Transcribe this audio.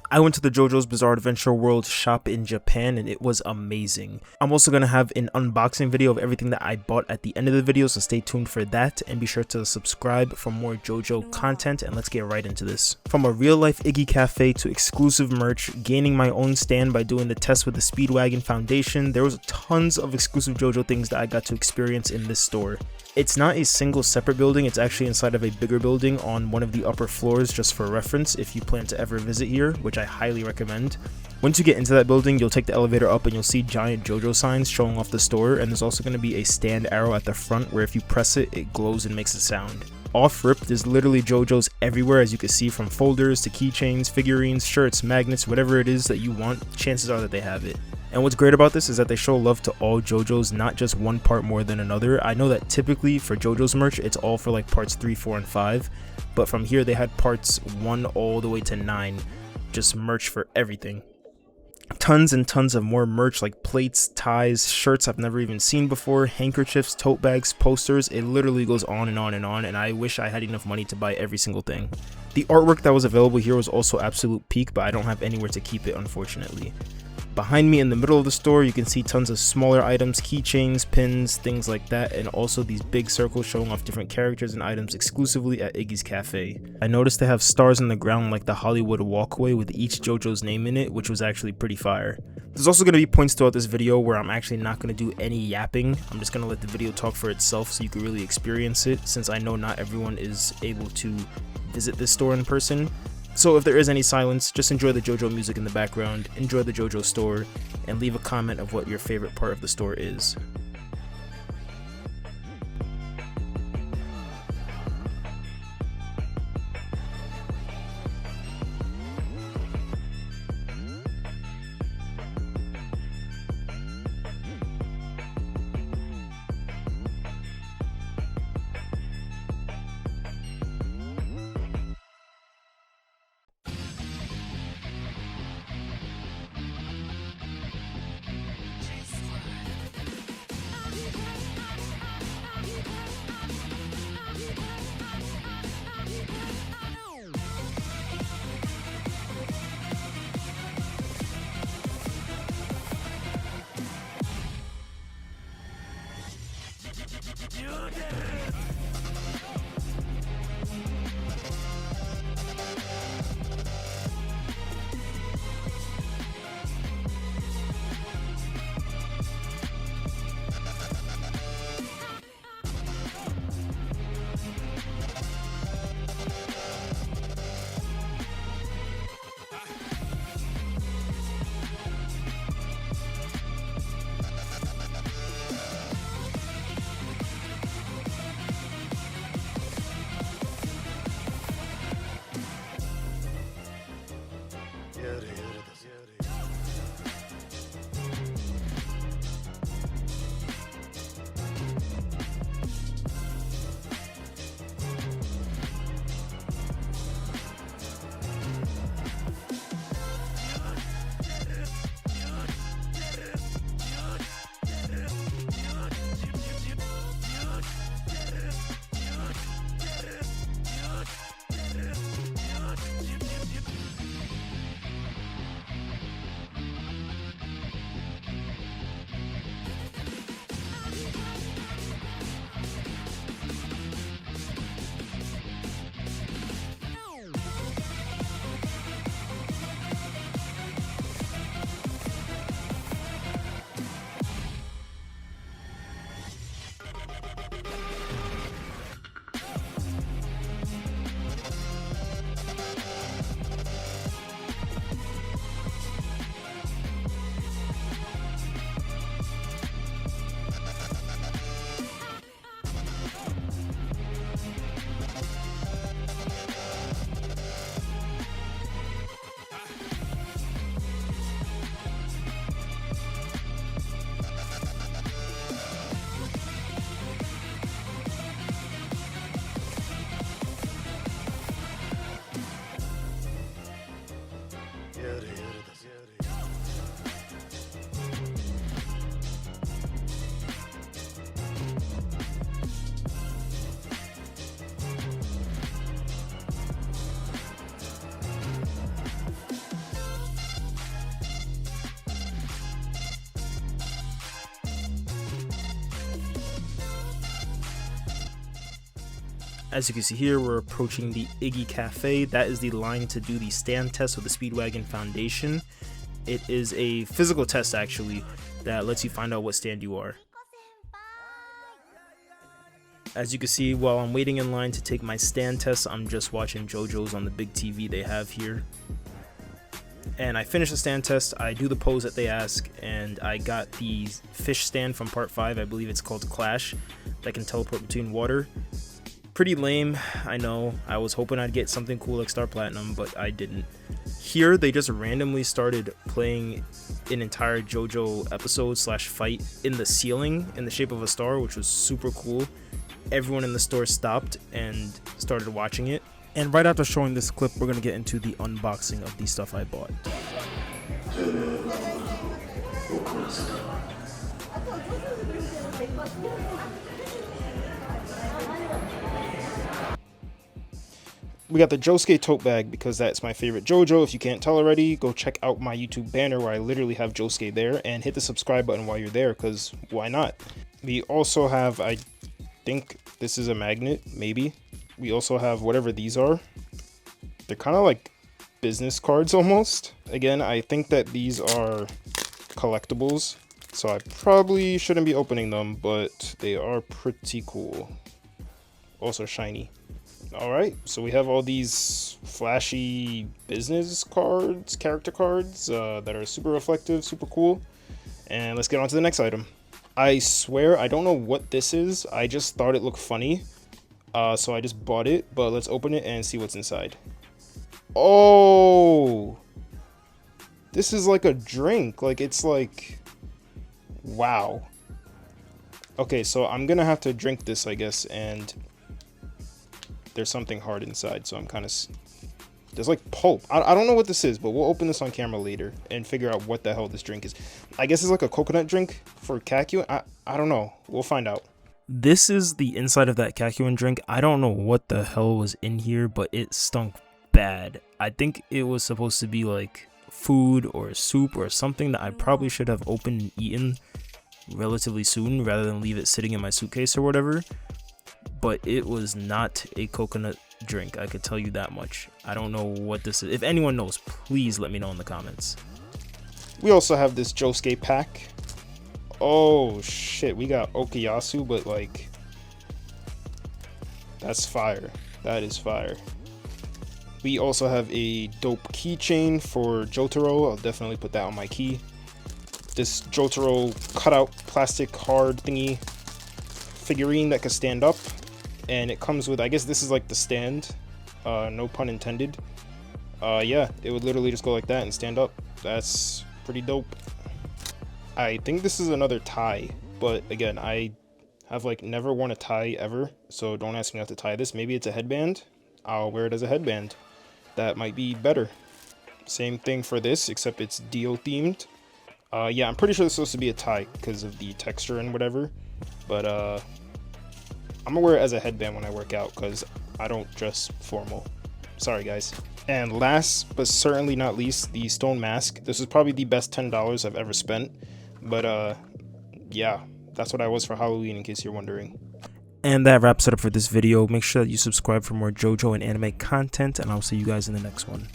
I went to the JoJo's Bizarre Adventure World shop in Japan and it was amazing. I'm also going to have an unboxing video of everything that I bought at the end of the video, so stay tuned for that and be sure to subscribe for more JoJo content, and let's get right into this. From a real life Iggy Cafe to exclusive merch, gaining my own stand by doing the test with the Speedwagon Foundation, there was tons of exclusive JoJo things that I got to experience in this store. It's not a single separate building, it's actually inside of a bigger building on one of the upper floors, just for reference if you plan to ever visit here, which I highly recommend. Once you get into that building, you'll take the elevator up and you'll see giant JoJo signs showing off the store, and there's also going to be a stand arrow at the front where if you press it, it glows and makes a sound. Off rip, there's literally JoJo's everywhere, as you can see, from folders to keychains, figurines, shirts, magnets, whatever it is that you want, chances are that they have it. And what's great about this is that they show love to all JoJo's, not just one part more than another. I know that typically for JoJo's merch, it's all for like parts 3, 4, and 5, but from here they had parts 1 all the way to 9, just merch for everything. Tons and tons of more merch like plates, ties, shirts I've never even seen before, handkerchiefs, tote bags, posters. It literally goes on and on and on, and I wish I had enough money to buy every single thing. The artwork that was available here was also absolute peak, but I don't have anywhere to keep it, unfortunately. Behind me in the middle of the store, you can see tons of smaller items, keychains, pins, things like that, and also these big circles showing off different characters and items exclusively at Iggy's Cafe. I noticed they have stars in the ground like the Hollywood walkway with each JoJo's name in it, which was actually pretty fire. There's also going to be points throughout this video where I'm actually not going to do any yapping. I'm just going to let the video talk for itself so you can really experience it, since I know not everyone is able to visit this store in person. So if there is any silence, just enjoy the JoJo music in the background, enjoy the JoJo store, and leave a comment of what your favorite part of the store is. As you can see here, we're approaching the Iggy Cafe. That is the line to do the stand test with the Speedwagon Foundation. It is a physical test actually that lets you find out what stand you are. As you can see, while I'm waiting in line to take my stand test, I'm just watching JOJO's on the big TV they have here. And I finish the stand test, I do the pose that they ask, and I got the fish stand from part 5, I believe it's called Clash, that can teleport between water. Pretty lame, I know. I was hoping I'd get something cool like Star Platinum, but I didn't. Here, they just randomly started playing an entire JOJO episode / fight in the ceiling in the shape of a star, which was super cool. Everyone in the store stopped and started watching it. And right after showing this clip, we're going to get into the unboxing of the stuff I bought. We got the Josuke tote bag because that's my favorite JOJO. If you can't tell already, go check out my YouTube banner where I literally have Josuke there, and hit the subscribe button while you're there because why not? We also have, I think this is a magnet, maybe. We also have whatever these are. They're kind of like business cards almost. Again, I think that these are collectibles, so I probably shouldn't be opening them, but they are pretty cool. Also shiny. Alright, so we have all these flashy business cards, character cards that are super reflective, super cool. And let's get on to the next item. I swear I don't know what this is. I just thought it looked funny. So I just bought it, but let's open it and see what's inside. Oh! This is like a drink. Like, it's like... Wow. Okay, so I'm gonna have to drink this, I guess, and... There's something hard inside, so I'm kind of... There's like pulp. I don't know what this is, but we'll open this on camera later and figure out what the hell this drink is. I guess it's like a coconut drink for Kakuin. I don't know. We'll find out. This is the inside of that Kakuin drink. I don't know what the hell was in here, but it stunk bad. I think it was supposed to be like food or soup or something that I probably should have opened and eaten relatively soon rather than leave it sitting in my suitcase or whatever. But it was not a coconut drink, I could tell you that much. I don't know what this is. If anyone knows, please let me know in the comments. We also have this Josuke pack. Oh shit, we got Okuyasu, but like, that's fire. That is fire. We also have a dope keychain for Jotaro. I'll definitely put that on my key. This Jotaro cutout plastic hard thingy figurine that can stand up. And it comes with, I guess this is like the stand, no pun intended. Yeah, it would literally just go like that and stand up. That's pretty dope. I think this is another tie, but again, I have like never worn a tie ever, so don't ask me how to tie this. Maybe it's a headband. I'll wear it as a headband. That might be better. Same thing for this, except it's Dio themed. Yeah, I'm pretty sure it's supposed to be a tie because of the texture and whatever, but I'm gonna wear it as a headband when I work out because I don't dress formal. Sorry guys. And last but certainly not least, the stone mask. This is probably the best $10 I've ever spent, but yeah, that's what I was for Halloween in case you're wondering. And that wraps it up for this video. Make sure that you subscribe for more JOJO and anime content, and I'll see you guys in the next one.